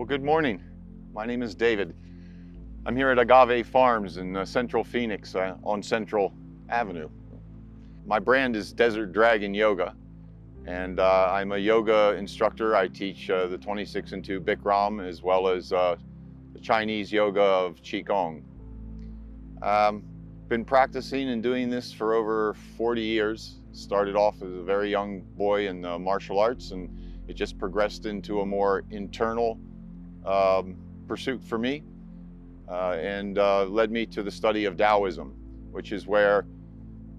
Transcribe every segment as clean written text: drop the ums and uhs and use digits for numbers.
Well, good morning. My name is David. I'm here at Agave Farms in Central Phoenix on Central Avenue. My brand is Desert Dragon Yoga, and I'm a yoga instructor. I teach the 26 and 2 Bikram as well as the Chinese yoga of Qigong. Been practicing and doing this for over 40 years. Started off as a very young boy in martial arts, and it just progressed into a more internal pursuit for me and led me to the study of Taoism, which is where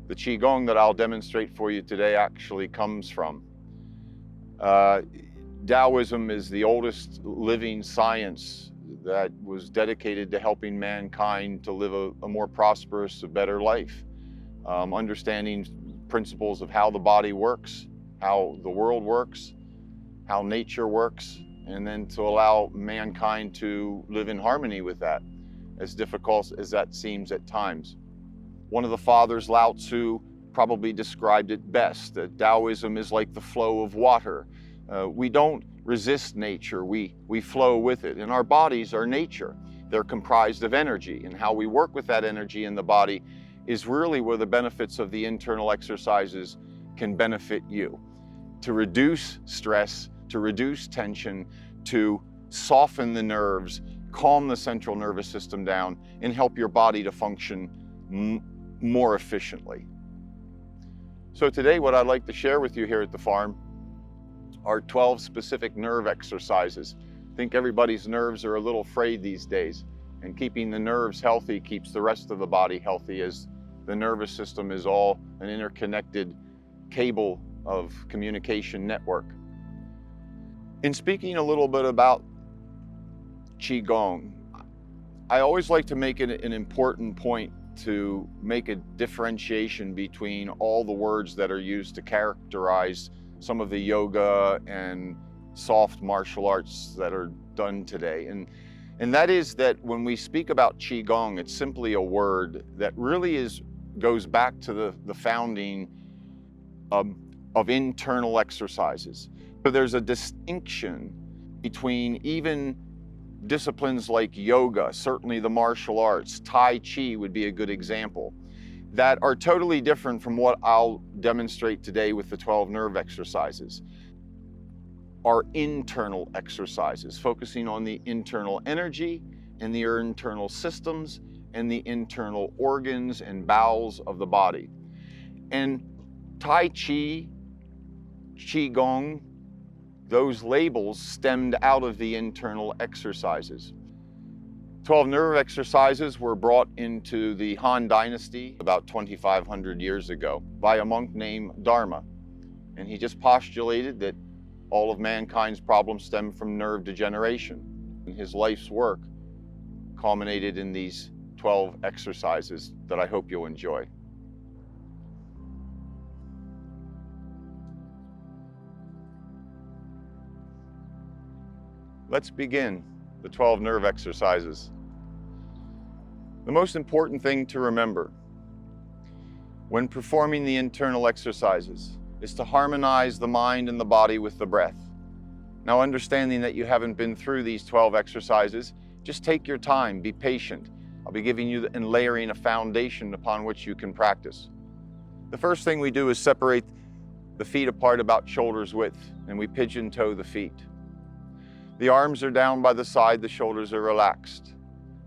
the Qigong that I'll demonstrate for you today actually comes from. Taoism is the oldest living science that was dedicated to helping mankind to live a more prosperous, a better life. Understanding principles of how the body works, how the world works, how nature works, and then to allow mankind to live in harmony with that, as difficult as that seems at times. One of the fathers, Lao Tzu, probably described it best, that Taoism is like the flow of water. We don't resist nature, we flow with it. And our bodies are nature. They're comprised of energy, and how we work with that energy in the body is really where the benefits of the internal exercises can benefit you. To reduce stress, to reduce tension, to soften the nerves, calm the central nervous system down, and help your body to function more efficiently. So today what I'd like to share with you here at the farm are 12 specific nerve exercises. I think everybody's nerves are a little frayed these days, and keeping the nerves healthy keeps the rest of the body healthy, as the nervous system is all an interconnected cable of communication network. In speaking a little bit about Qigong, I always like to make it an important point to make a differentiation between all the words that are used to characterize some of the yoga and soft martial arts that are done today. And that is that when we speak about Qigong, it's simply a word that really goes back to the founding of internal exercises. But there's a distinction between even disciplines like yoga, certainly the martial arts, Tai Chi would be a good example, that are totally different from what I'll demonstrate today with the 12 nerve exercises. Are internal exercises, focusing on the internal energy and the internal systems and the internal organs and bowels of the body. And Tai Chi, Qigong, those labels stemmed out of the internal exercises. 12 nerve exercises were brought into the Han Dynasty about 2,500 years ago by a monk named Dharma. And he just postulated that all of mankind's problems stem from nerve degeneration. And his life's work culminated in these 12 exercises that I hope you'll enjoy. Let's begin the 12 nerve exercises. The most important thing to remember when performing the internal exercises is to harmonize the mind and the body with the breath. Now, understanding that you haven't been through these 12 exercises, just take your time, be patient. I'll be giving you and layering a foundation upon which you can practice. The first thing we do is separate the feet apart about shoulders width, and we pigeon toe the feet. The arms are down by the side, the shoulders are relaxed.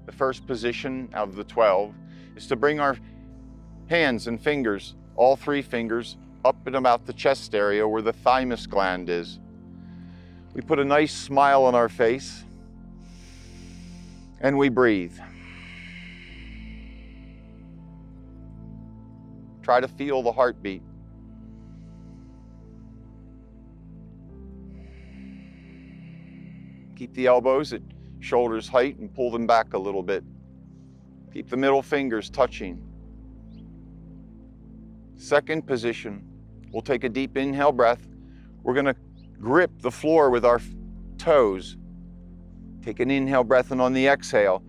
The first position out of the 12 is to bring our hands and fingers, all 3 fingers, up and about the chest area where the thymus gland is. We put a nice smile on our face and we breathe. Try to feel the heartbeat. Keep the elbows at shoulders height and pull them back a little bit. Keep the middle fingers touching. Second position, we'll take a deep inhale breath. We're going to grip the floor with our toes. Take an inhale breath, and on the exhale,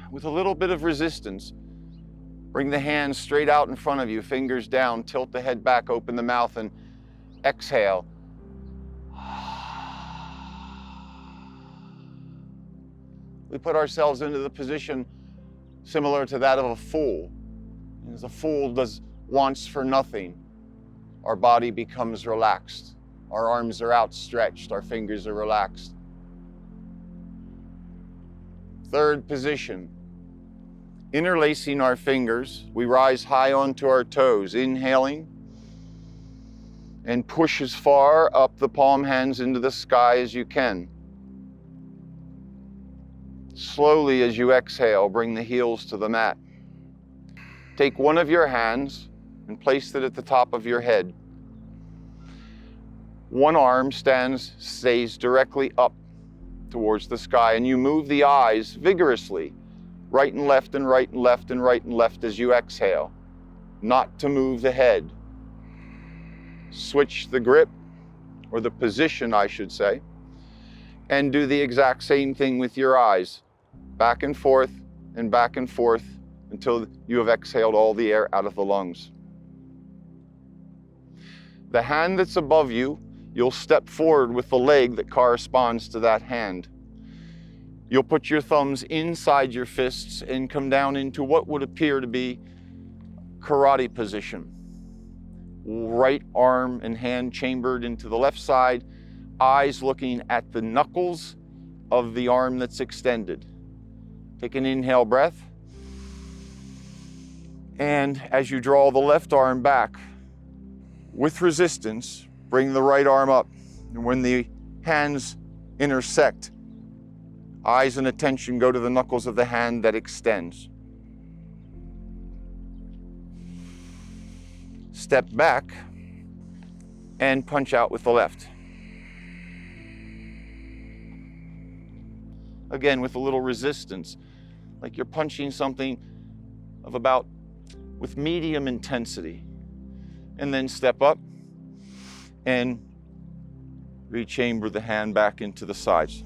with a little bit of resistance, bring the hands straight out in front of you, fingers down, tilt the head back, open the mouth, and exhale. We put ourselves into the position similar to that of a fool. As a fool wants for nothing, our body becomes relaxed. Our arms are outstretched, our fingers are relaxed. Third position, interlacing our fingers, we rise high onto our toes, inhaling, and push as far up the palm hands into the sky as you can. Slowly, as you exhale, bring the heels to the mat. Take one of your hands and place it at the top of your head. One arm stays directly up towards the sky, and you move the eyes vigorously, right and left and right and left and right and left as you exhale, not to move the head. Switch the grip, or the position, I should say, and do the exact same thing with your eyes, back and forth until you have exhaled all the air out of the lungs. The hand that's above you, you'll step forward with the leg that corresponds to that hand. You'll put your thumbs inside your fists and come down into what would appear to be karate position. Right arm and hand chambered into the left side, eyes looking at the knuckles of the arm that's extended. Take an inhale breath. And as you draw the left arm back, with resistance, bring the right arm up. And when the hands intersect, eyes and attention go to the knuckles of the hand that extends. Step back and punch out with the left. Again, with a little resistance, like you're punching something with medium intensity. And then step up and rechamber the hand back into the sides.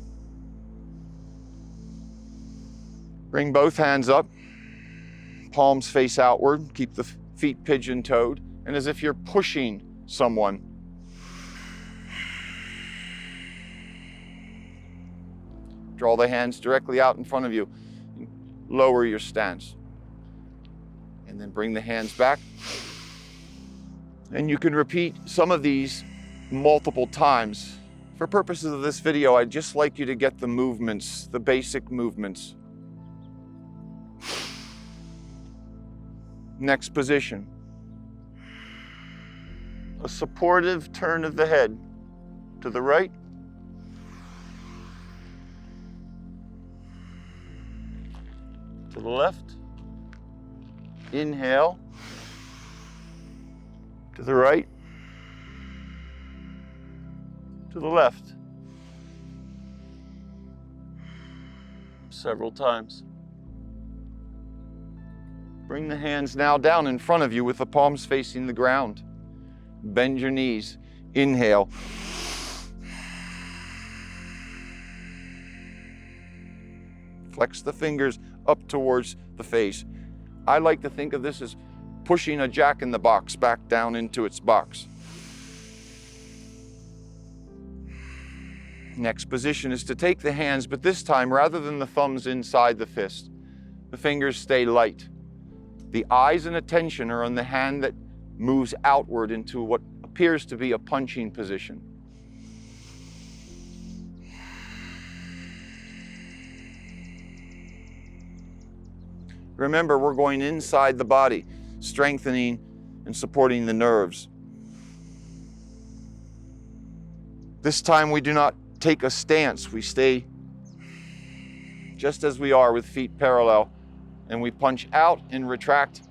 Bring both hands up, palms face outward, keep the feet pigeon-toed, and as if you're pushing someone. Draw the hands directly out in front of you. Lower your stance. And then bring the hands back. And you can repeat some of these multiple times. For purposes of this video, I'd just like you to get the movements, the basic movements. Next position. A supportive turn of the head to the right. To the left. Inhale. To the right. To the left. Several times. Bring the hands now down in front of you with the palms facing the ground. Bend your knees. Inhale. Flex the fingers up towards the face. I like to think of this as pushing a jack-in-the-box back down into its box. Next position is to take the hands, but this time, rather than the thumbs inside the fist, the fingers stay light. The eyes and attention are on the hand that moves outward into what appears to be a punching position. Remember, we're going inside the body, strengthening and supporting the nerves. This time we do not take a stance. We stay just as we are with feet parallel, and we punch out and retract.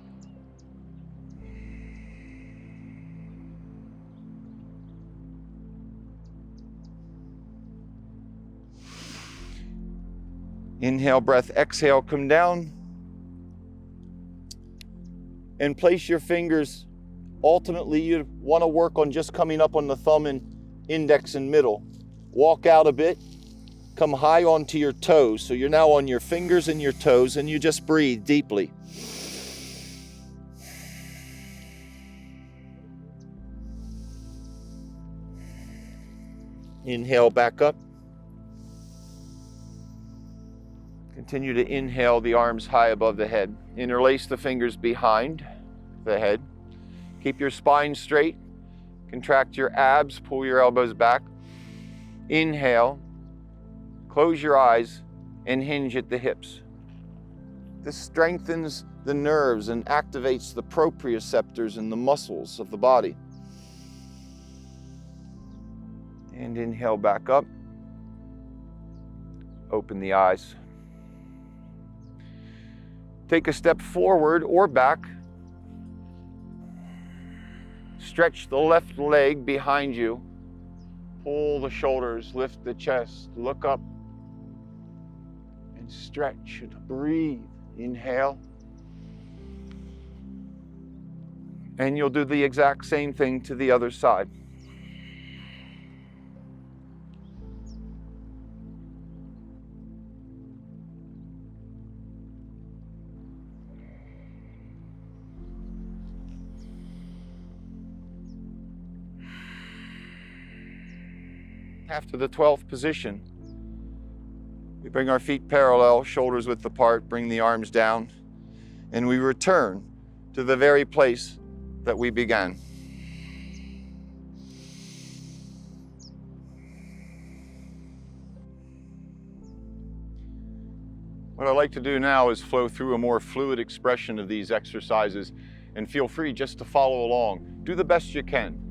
Inhale, breath, exhale, come down. And place your fingers, ultimately you want to work on just coming up on the thumb and index and middle. Walk out a bit, come high onto your toes. So you're now on your fingers and your toes, and you just breathe deeply. Inhale back up. Continue to inhale the arms high above the head. Interlace the fingers behind the head. Keep your spine straight. Contract your abs, pull your elbows back. Inhale, close your eyes, and hinge at the hips. This strengthens the nerves and activates the proprioceptors in the muscles of the body. And inhale back up. Open the eyes. Take a step forward or back. Stretch the left leg behind you. Pull the shoulders, lift the chest, look up, and stretch and breathe. Inhale. And you'll do the exact same thing to the other side. After the 12th position, we bring our feet parallel, shoulders width apart, bring the arms down, and we return to the very place that we began. What I'd like to do now is flow through a more fluid expression of these exercises, and feel free just to follow along. Do the best you can.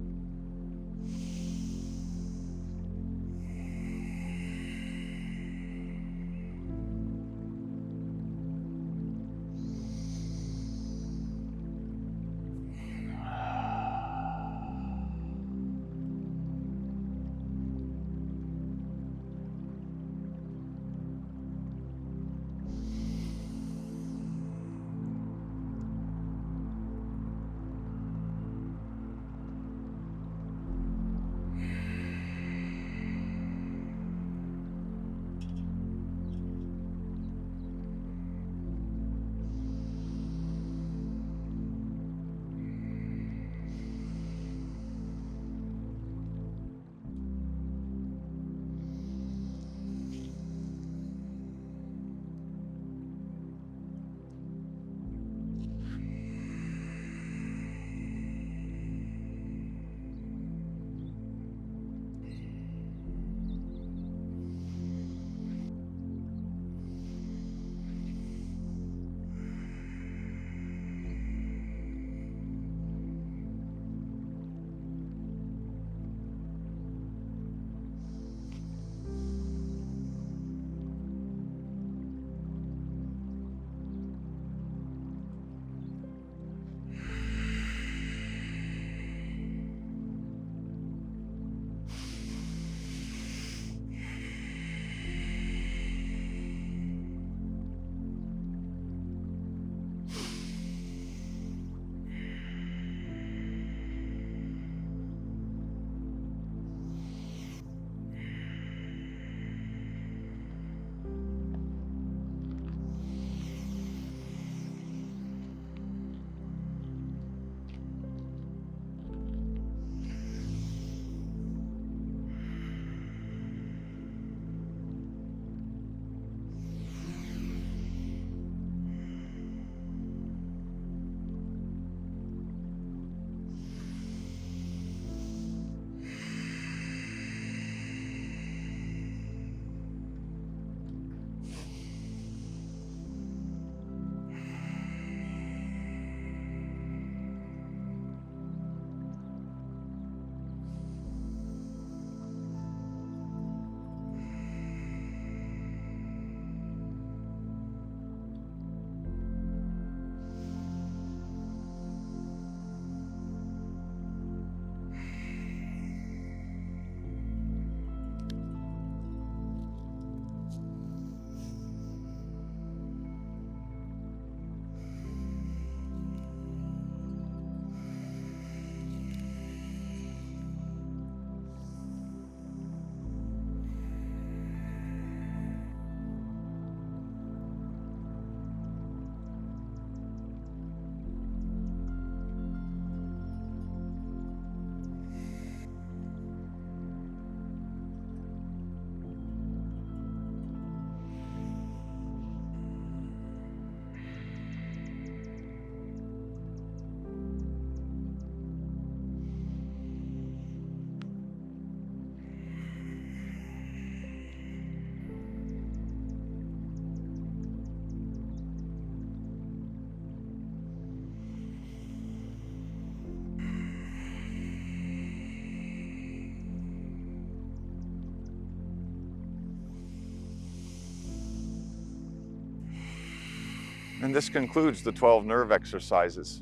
And this concludes the 12 nerve exercises.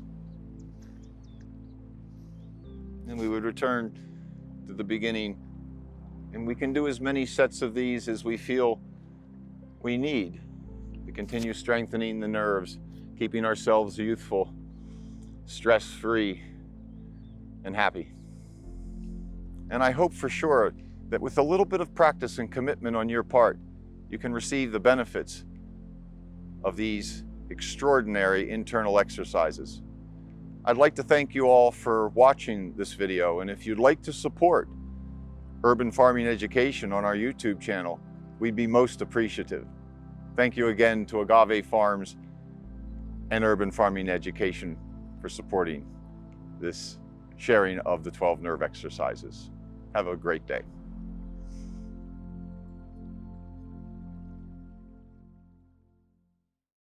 And we would return to the beginning, and we can do as many sets of these as we feel we need to continue strengthening the nerves, keeping ourselves youthful, stress-free, and happy. And I hope for sure that with a little bit of practice and commitment on your part, you can receive the benefits of these extraordinary internal exercises. I'd like to thank you all for watching this video, and if you'd like to support urban farming education on our YouTube channel, we'd be most appreciative. Thank you again to Agave Farms and Urban Farming Education for supporting this sharing of the 12 nerve exercises. Have a great day.